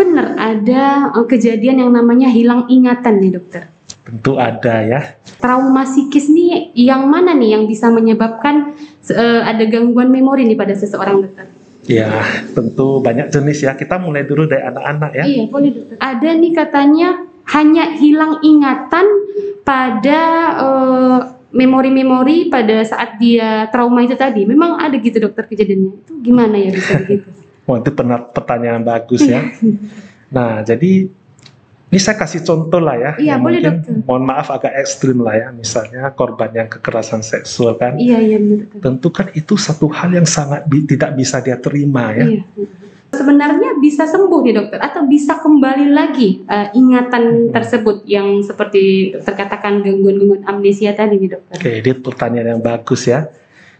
benar ada kejadian yang namanya hilang ingatan nih dokter? Tentu ada ya. Trauma psikis nih yang mana nih yang bisa menyebabkan ada gangguan memori nih pada seseorang dokter? Ya, tentu banyak jenis ya. Kita mulai dulu dari anak-anak ya. Iya, boleh dokter. Ada nih katanya hanya hilang ingatan pada memori-memori pada saat dia trauma itu tadi. Memang ada gitu dokter kejadiannya. Itu gimana ya bisa begitu? Wah, itu pertanyaan bagus ya. Nah, jadi ini saya kasih contoh lah ya. Iya, boleh mungkin, dokter. mohon maaf agak ekstrim lah ya. Misalnya korban yang kekerasan seksual kan. Iya, benar dokter. Tentu kan itu satu hal yang sangat tidak bisa dia terima ya. Iya. Sebenarnya bisa sembuh nih dokter atau bisa kembali lagi ingatan tersebut yang seperti dokter katakan gangguan-gangguan amnesia tadi nih dokter. Oke, ini pertanyaan yang bagus ya.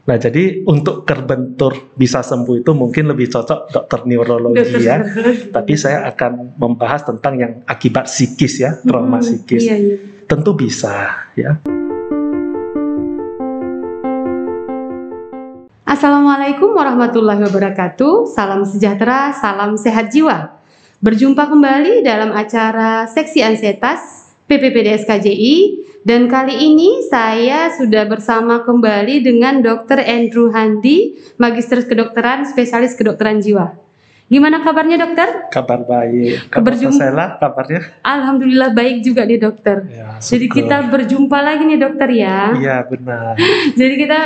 Nah, jadi untuk terbentur bisa sembuh itu mungkin lebih cocok dokter neurologi ya. Tapi saya akan membahas tentang yang akibat psikis ya, trauma psikis. Iya. Tentu bisa ya. Assalamualaikum warahmatullahi wabarakatuh. Salam sejahtera, salam sehat jiwa. Berjumpa kembali dalam acara Seksi Ansietas PPPDS KJI. Dan kali ini saya sudah bersama kembali dengan Dr. Andrew Handi, Magister Kedokteran, Spesialis Kedokteran Jiwa. Gimana kabarnya dokter? Kabar baik. Kabar Sela, kabarnya? Alhamdulillah baik juga nih dokter. Ya, jadi kita berjumpa lagi nih dokter ya. Iya benar. Jadi kita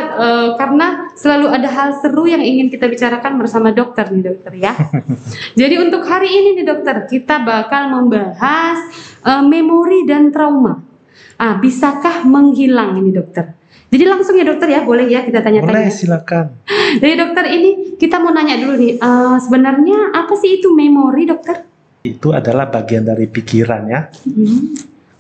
karena selalu ada hal seru yang ingin kita bicarakan bersama dokter nih dokter ya. Jadi untuk hari ini nih dokter kita bakal membahas memori dan trauma. Bisakah menghilang ini dokter? Jadi langsung ya dokter ya, boleh ya kita tanya-tanya. Boleh, silakan. Jadi dokter ini kita mau nanya dulu nih, sebenarnya apa sih itu memori dokter? Itu adalah bagian dari pikiran ya.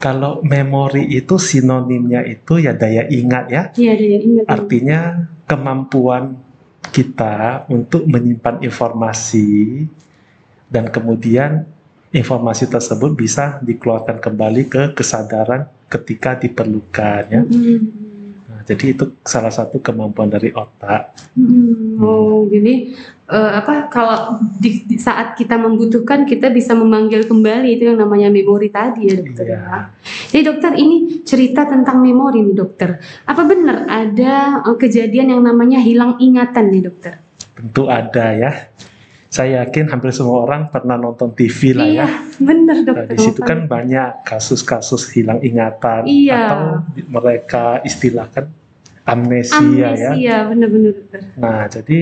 Kalau memori itu sinonimnya itu ya daya ingat ya. Iya, daya ingat. Artinya kemampuan kita untuk menyimpan informasi dan kemudian informasi tersebut bisa dikeluarkan kembali ke kesadaran ketika diperlukan ya. Jadi itu salah satu kemampuan dari otak. Jadi kalau di saat kita membutuhkan kita bisa memanggil kembali itu yang namanya memori tadi ya dokter. Iya. Ya. Jadi dokter ini cerita tentang memori nih dokter. Apa benar ada kejadian yang namanya hilang ingatan nih dokter? Tentu ada ya. Saya yakin hampir semua orang pernah nonton TV lah ya. Iya, benar dokter. Nah, di situ kan banyak kasus-kasus hilang ingatan atau mereka istilahkan amnesia ya. Amnesia, benar-benar dokter. Nah, jadi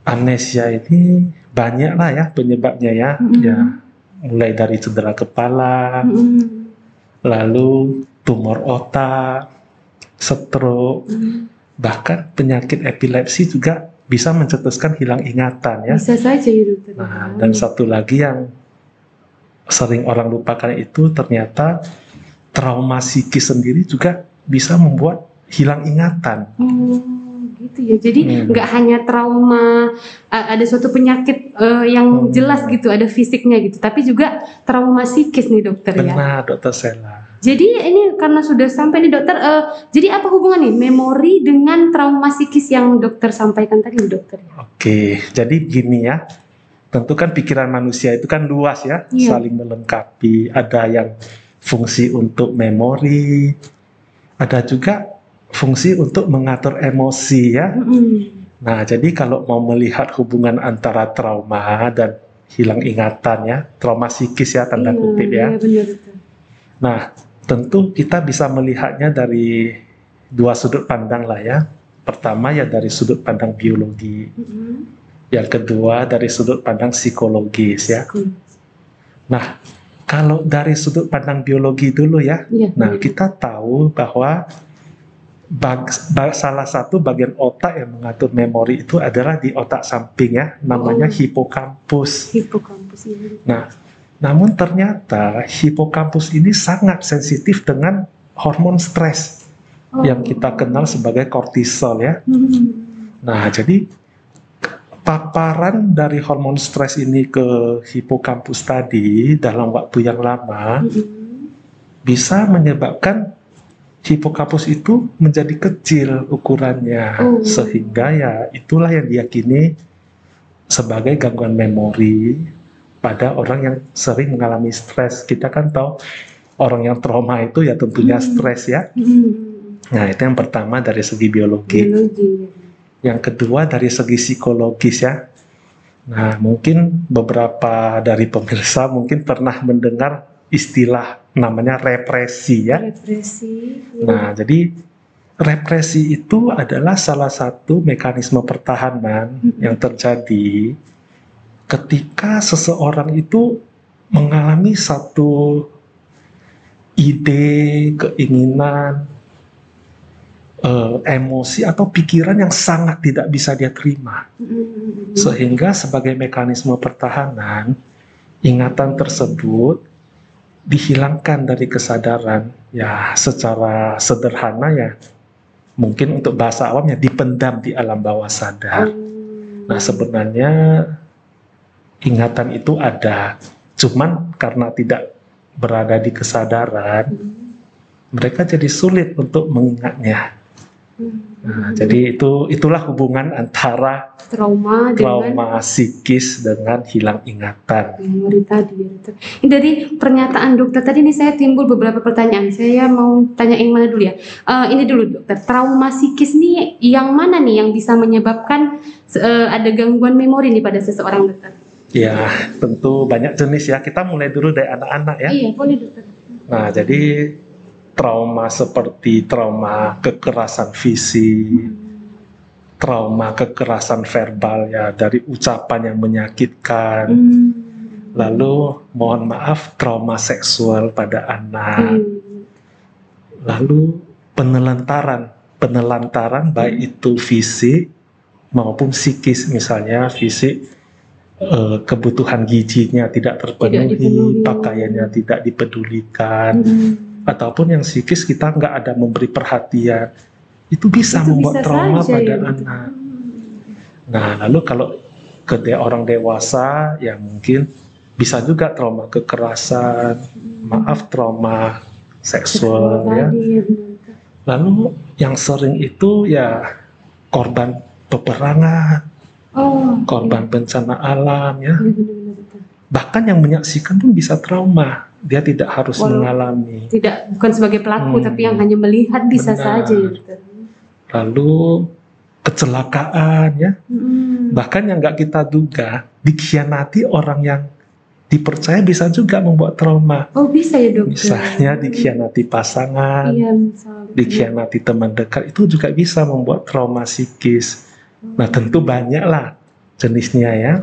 amnesia ini banyak lah ya penyebabnya ya. Ya, mulai dari cedera kepala, lalu tumor otak, stroke, bahkan penyakit epilepsi juga bisa mencetuskan hilang ingatan ya. Bisa saja ya dokter. Nah, dan satu lagi yang sering orang lupakan itu ternyata trauma psikis sendiri juga bisa membuat hilang ingatan. Gitu ya. Jadi nggak hanya trauma ada suatu penyakit yang jelas gitu, ada fisiknya gitu, tapi juga trauma psikis nih dokter. Benar, dokter Sela. Jadi ini karena sudah sampai nih dokter, jadi apa hubungan nih memori dengan trauma psikis yang dokter sampaikan tadi dokter? Oke, jadi gini ya, tentu kan pikiran manusia itu kan luas ya, saling melengkapi. Ada yang fungsi untuk memori, ada juga fungsi untuk mengatur emosi ya. Nah, jadi kalau mau melihat hubungan antara trauma dan hilang ingatan ya, trauma psikis ya tanda kutip ya. Benar. Nah, tentu kita bisa melihatnya dari dua sudut pandang lah ya. Pertama ya dari sudut pandang biologi. Yang kedua dari sudut pandang psikologis ya. Nah, kalau dari sudut pandang biologi dulu ya. Nah, kita tahu bahwa salah satu bagian otak yang mengatur memori itu adalah di otak samping ya, namanya hipokampus. Nah, namun ternyata hipokampus ini sangat sensitif dengan hormon stres yang kita kenal sebagai kortisol ya. Nah, jadi paparan dari hormon stres ini ke hipokampus tadi dalam waktu yang lama bisa menyebabkan hipokampus itu menjadi kecil ukurannya, sehingga ya itulah yang diyakini sebagai gangguan memori pada orang yang sering mengalami stres. Kita kan tahu orang yang trauma itu ya tentunya stres ya. Nah, itu yang pertama dari segi biologi. Yang kedua dari segi psikologis ya. Nah, mungkin beberapa dari pemirsa mungkin pernah mendengar istilah namanya represi ya. Represi. Nah, jadi represi itu adalah salah satu mekanisme pertahanan yang terjadi ketika seseorang itu mengalami satu ide, keinginan, emosi atau pikiran yang sangat tidak bisa dia terima. Sehingga sebagai mekanisme pertahanan, ingatan tersebut dihilangkan dari kesadaran. Ya, secara sederhana ya, mungkin untuk bahasa awamnya dipendam di alam bawah sadar. Nah, sebenarnya ingatan itu ada, cuman karena tidak berada di kesadaran, mereka jadi sulit untuk mengingatnya. Nah, jadi itulah hubungan antara trauma psikis dengan hilang ingatan. Memori tadi ya, dokter. Ini dari pernyataan dokter tadi nih saya timbul beberapa pertanyaan. Saya mau tanya yang mana dulu ya? Ini dulu dokter, trauma psikis nih yang mana nih yang bisa menyebabkan ada gangguan memori nih pada seseorang, dokter? Ya, tentu banyak jenis ya. Kita mulai dulu dari anak-anak ya. Iya, boleh dokter. Nah, jadi trauma seperti trauma kekerasan fisik, trauma kekerasan verbal ya dari ucapan yang menyakitkan, lalu mohon maaf trauma seksual pada anak, lalu penelantaran baik itu fisik maupun psikis, misalnya fisik kebutuhan gizinya tidak terpenuhi, pakaiannya tidak dipedulikan, ataupun yang psikis kita nggak ada memberi perhatian, itu bisa membuat trauma pada anak. Nah, lalu kalau ke orang dewasa ya mungkin bisa juga trauma kekerasan, trauma seksual ya. Lalu yang sering itu ya korban peperangan, korban bencana alam ya. Bahkan yang menyaksikan pun bisa trauma. Dia tidak harus mengalami. Bukan sebagai pelaku, tapi yang hanya melihat bisa saja. Lalu kecelakaan ya. Bahkan yang nggak kita duga, dikhianati orang yang dipercaya bisa juga membuat trauma. Oh, bisa ya dokter. Misalnya dikhianati pasangan, dikhianati teman dekat, itu juga bisa membuat trauma psikis. Nah, tentu banyak lah jenisnya ya.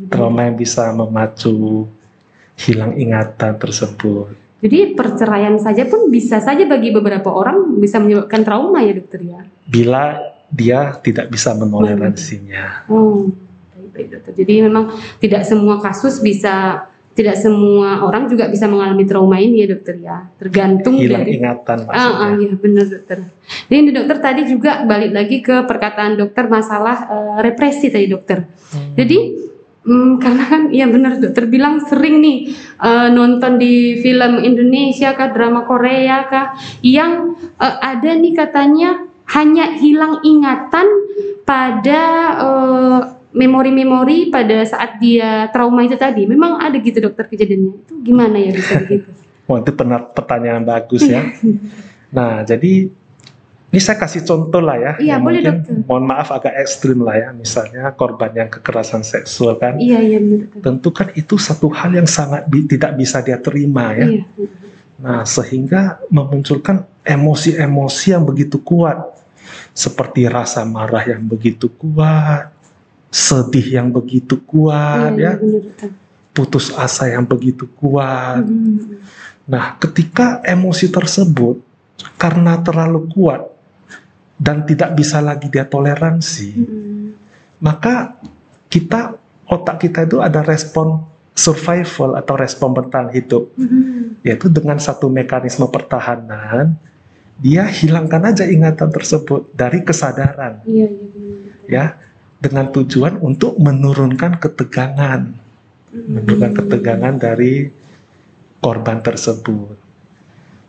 Trauma yang bisa memacu hilang ingatan tersebut. Jadi perceraian saja pun bisa saja bagi beberapa orang bisa menyebabkan trauma ya dokter ya? Bila dia tidak bisa menoleransinya. Baik dokter. Jadi memang tidak semua kasus bisa, tidak semua orang juga bisa mengalami trauma ini ya dokter ya? Tergantung hilang dari ingatan maksudnya. Iya benar dokter. Jadi ini dokter tadi juga balik lagi ke perkataan dokter masalah represi tadi dokter. Jadi karena kan ya benar dokter bilang sering nih nonton di film Indonesia kah, drama Korea kah, yang ada nih katanya hanya hilang ingatan pada memori-memori pada saat dia trauma itu tadi. Memang ada gitu dokter kejadiannya. Itu gimana ya bisa begitu? Wah, itu pertanyaan bagus ya. Nah, jadi ini saya kasih contoh lah ya. Iya, boleh mungkin, dokter. Mohon maaf agak ekstrim lah ya. Misalnya korban yang kekerasan seksual kan. Iya benar. Tentu kan itu satu hal yang sangat tidak bisa dia terima ya. Iya. Nah, sehingga memunculkan emosi-emosi yang begitu kuat. Seperti rasa marah yang begitu kuat, sedih yang begitu kuat ya. Benar. Putus asa yang begitu kuat. Nah, ketika emosi tersebut karena terlalu kuat dan tidak bisa lagi dia toleransi, maka otak kita itu ada respon survival atau respon bertahan hidup, yaitu dengan satu mekanisme pertahanan, dia hilangkan aja ingatan tersebut dari kesadaran, ya, dengan tujuan untuk menurunkan ketegangan, dari korban tersebut.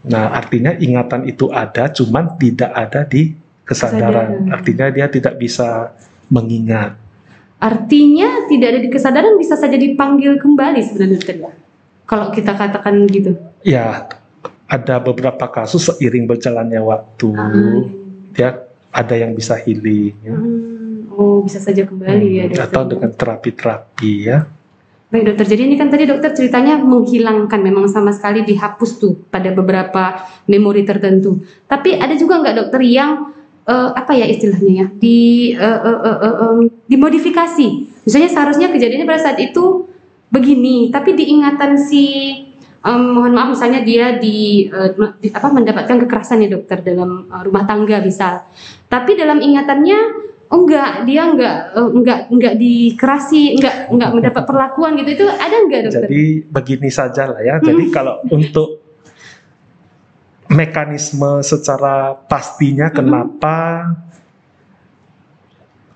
Nah, artinya ingatan itu ada, cuman tidak ada di kesadaran. Artinya dia tidak bisa mengingat. artinya tidak ada di kesadaran bisa saja dipanggil kembali sebenarnya dokter ya. Kalau kita katakan gitu. Ya, ada beberapa kasus seiring berjalannya waktu, dia ada yang bisa healing. Ya. Oh, bisa saja kembali ya dokter. Atau dengan terapi-terapi ya. Baik dokter, jadi ini kan tadi dokter ceritanya menghilangkan, memang sama sekali dihapus tuh pada beberapa memori tertentu. Tapi ada juga nggak dokter yang apa ya istilahnya ya, dimodifikasi. Misalnya seharusnya kejadiannya pada saat itu begini, tapi diingatan si mohon maaf misalnya dia mendapatkan kekerasan ya dokter dalam rumah tangga misal. Tapi dalam ingatannya dia enggak dikerasi, enggak mendapat perlakuan gitu. Itu ada enggak dokter? Jadi begini saja lah ya. Jadi kalau untuk mekanisme secara pastinya kenapa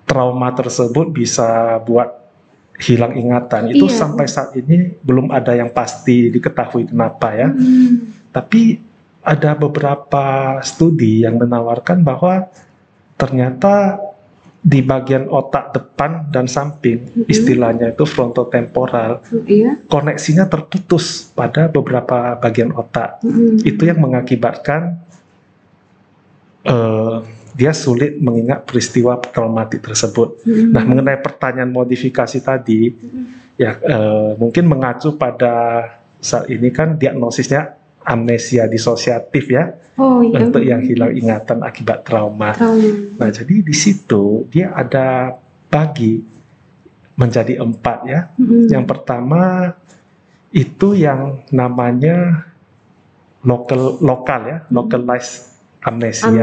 trauma tersebut bisa buat hilang ingatan itu sampai saat ini belum ada yang pasti diketahui kenapa ya. Tapi ada beberapa studi yang menawarkan bahwa ternyata di bagian otak depan dan samping, istilahnya itu frontotemporal, koneksinya terputus pada beberapa bagian otak. Itu yang mengakibatkan dia sulit mengingat peristiwa traumatik tersebut. Nah, mengenai pertanyaan modifikasi tadi, ya mungkin mengacu pada saat ini kan diagnosisnya amnesia disosiatif ya, untuk yang hilang ingatan akibat trauma. Nah, jadi di situ dia ada bagi menjadi 4 ya. Yang pertama itu yang namanya lokal ya, localized amnesia.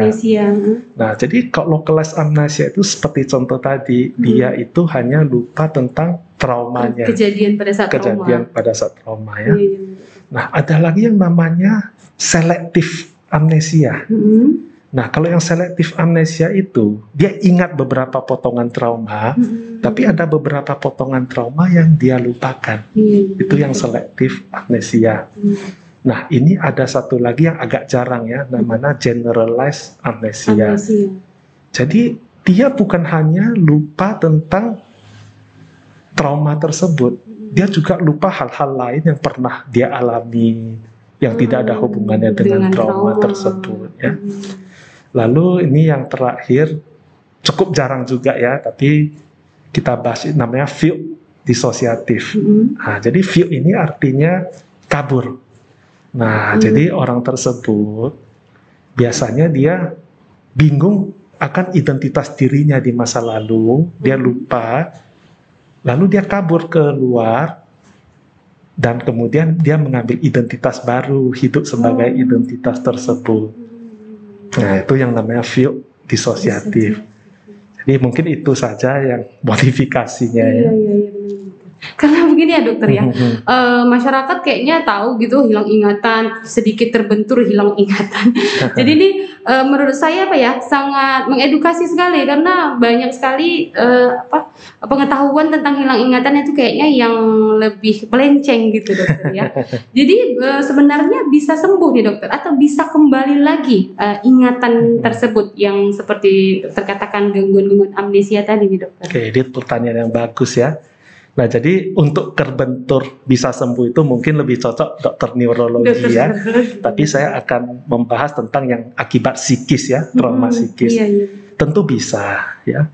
Nah, jadi kalau localized amnesia itu seperti contoh tadi, dia itu hanya lupa tentang traumanya. Kejadian pada saat trauma ya. Nah, ada lagi yang namanya selective amnesia. Nah, kalau yang selective amnesia itu, dia ingat beberapa potongan trauma, tapi ada beberapa potongan trauma yang dia lupakan. Itu yang selective amnesia. Nah, ini ada satu lagi yang agak jarang ya, namanya generalized amnesia. Jadi, dia bukan hanya lupa tentang trauma tersebut, dia juga lupa hal-hal lain yang pernah dia alami, yang tidak ada hubungannya dengan trauma tersebut ya. Lalu ini yang terakhir, cukup jarang juga ya, tapi kita bahas namanya view disosiatif. Nah, jadi view ini artinya kabur. Nah, jadi orang tersebut biasanya dia bingung akan identitas dirinya di masa lalu, dia lupa, lalu dia kabur keluar, dan kemudian dia mengambil identitas baru, hidup sebagai identitas tersebut. Nah, itu yang namanya view disosiatif. Jadi mungkin itu saja yang modifikasinya ya. Karena begini ya dokter ya, masyarakat kayaknya tahu gitu hilang ingatan, sedikit terbentur hilang ingatan. Jadi ini menurut saya sangat mengedukasi sekali, karena banyak sekali pengetahuan tentang hilang ingatan itu kayaknya yang lebih melenceng gitu dokter ya. Jadi sebenarnya bisa sembuh nih dokter, atau bisa kembali lagi ingatan tersebut yang seperti dokter katakan gangguan-gangguan amnesia tadi nih dokter. Oke, ini pertanyaan yang bagus ya. Nah, jadi untuk terbentur bisa sembuh itu mungkin lebih cocok dokter neurologi ya. Tapi saya akan membahas tentang yang akibat psikis ya, trauma psikis. Tentu bisa ya.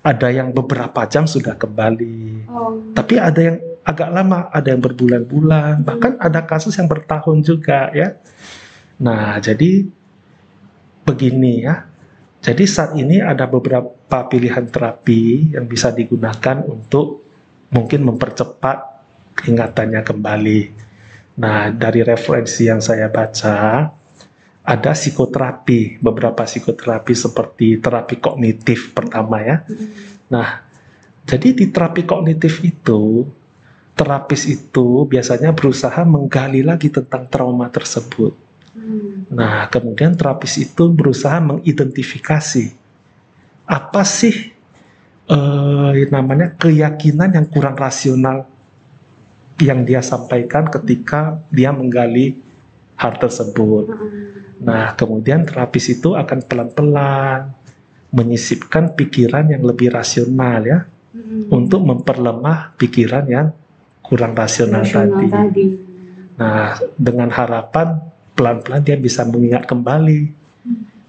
Ada yang beberapa jam sudah kembali. Tapi ada yang agak lama, ada yang berbulan-bulan, bahkan ada kasus yang bertahun juga ya. Nah, jadi begini ya. Jadi saat ini ada beberapa pilihan terapi yang bisa digunakan untuk mungkin mempercepat ingatannya kembali. Nah, dari referensi yang saya baca, ada psikoterapi, beberapa psikoterapi seperti terapi kognitif pertama ya. Nah, jadi di terapi kognitif itu, terapis itu biasanya berusaha menggali lagi tentang trauma tersebut. Nah, kemudian terapis itu berusaha mengidentifikasi apa sih namanya keyakinan yang kurang rasional yang dia sampaikan ketika dia menggali hal tersebut. Nah, kemudian terapis itu akan pelan-pelan menyisipkan pikiran yang lebih rasional ya. untuk memperlemah pikiran yang kurang rasional tadi. Nah, dengan harapan pelan-pelan dia bisa mengingat kembali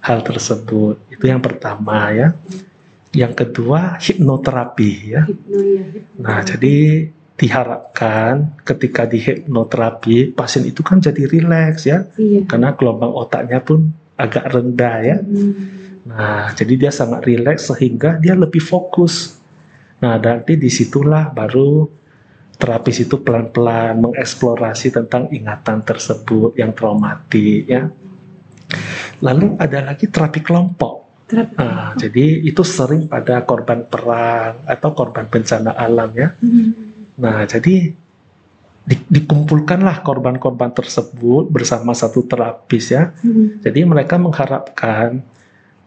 hal tersebut. Itu yang pertama ya. Yang kedua, hipnoterapi ya. Nah, jadi diharapkan ketika di hipnoterapi pasien itu kan jadi rileks ya, karena gelombang otaknya pun agak rendah ya. Nah, jadi dia sangat rileks sehingga dia lebih fokus. Nah, nanti disitulah baru terapis itu pelan-pelan mengeksplorasi tentang ingatan tersebut yang traumatik ya. Lalu ada lagi terapi kelompok. Jadi itu sering pada korban perang atau korban bencana alam ya. Nah, jadi dikumpulkanlah korban-korban tersebut bersama satu terapis ya. Jadi mereka mengharapkan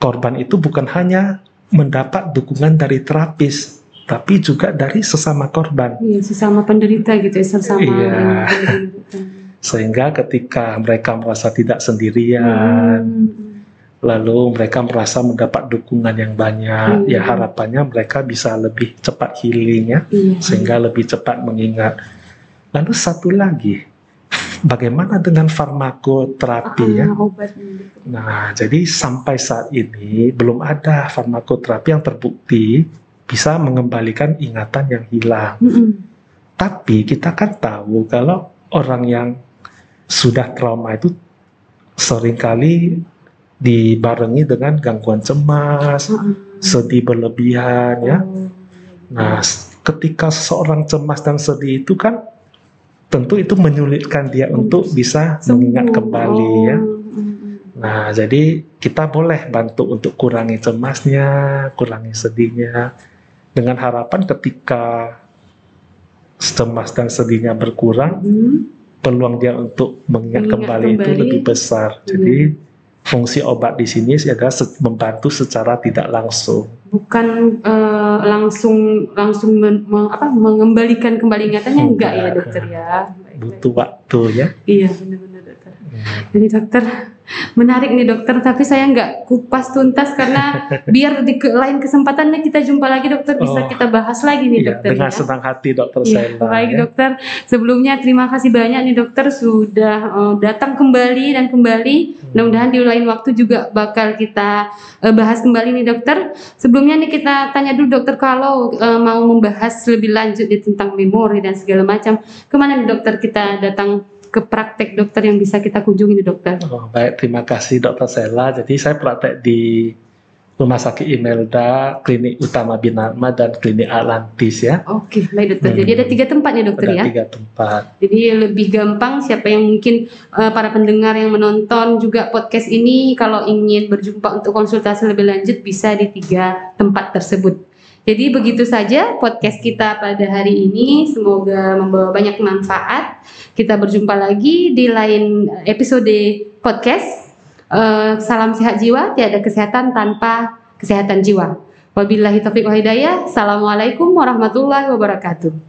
korban itu bukan hanya mendapat dukungan dari terapis, tapi juga dari sesama korban. Iya, sesama penderita gitu ya, sesama. Iya. Sehingga ketika mereka merasa tidak sendirian, lalu mereka merasa mendapat dukungan yang banyak, ya harapannya mereka bisa lebih cepat healing ya, sehingga lebih cepat mengingat. Lalu satu lagi, bagaimana dengan farmakoterapi ya? Nah, jadi sampai saat ini belum ada farmakoterapi yang terbukti bisa mengembalikan ingatan yang hilang. Tapi kita kan tahu kalau orang yang sudah trauma itu seringkali dibarengi dengan gangguan cemas, sedih berlebihan ya. Nah, ketika seseorang cemas dan sedih itu kan tentu itu menyulitkan dia untuk bisa mengingat kembali ya. Nah, jadi kita boleh bantu untuk kurangi cemasnya, kurangi sedihnya, dengan harapan ketika cemas dan sedihnya berkurang, peluang dia untuk mengingat kembali itu lebih besar. Jadi fungsi obat di sini adalah membantu secara tidak langsung. Bukan langsung mengembalikan kembali ingatannya, enggak ya dokter ya. Butuh waktu ya. Iya, benar-benar dokter. Jadi dokter, menarik nih dokter, tapi saya nggak kupas tuntas karena biar di lain kesempatannya kita jumpa lagi dokter, bisa kita bahas lagi nih dokter. Dengan senang hati dokter Sela. Baik dokter, sebelumnya terima kasih banyak nih dokter sudah datang kembali dan kembali. Mudah-mudahan di lain waktu juga bakal kita bahas kembali nih dokter. Sebelumnya nih kita tanya dulu dokter, kalau mau membahas lebih lanjut tentang memori dan segala macam, kemana nih dokter kita datang ke praktek dokter yang bisa kita kunjungi nih dokter? Baik, terima kasih dokter Sela. Jadi saya praktek di Rumah Sakit Imelda, Klinik Utama Binatma, dan Klinik Atlantis ya. Oke, baik dokter. Jadi ada 3 tempat ya dokter ya? Ada 3 tempat. Jadi lebih gampang siapa yang mungkin para pendengar yang menonton juga podcast ini, kalau ingin berjumpa untuk konsultasi lebih lanjut bisa di 3 tempat tersebut. Jadi begitu saja podcast kita pada hari ini, semoga membawa banyak manfaat. Kita berjumpa lagi di lain episode podcast. Salam sehat jiwa, tiada kesehatan tanpa kesehatan jiwa. Wabillahi taufiq wal hidayah. Assalamualaikum warahmatullahi wabarakatuh.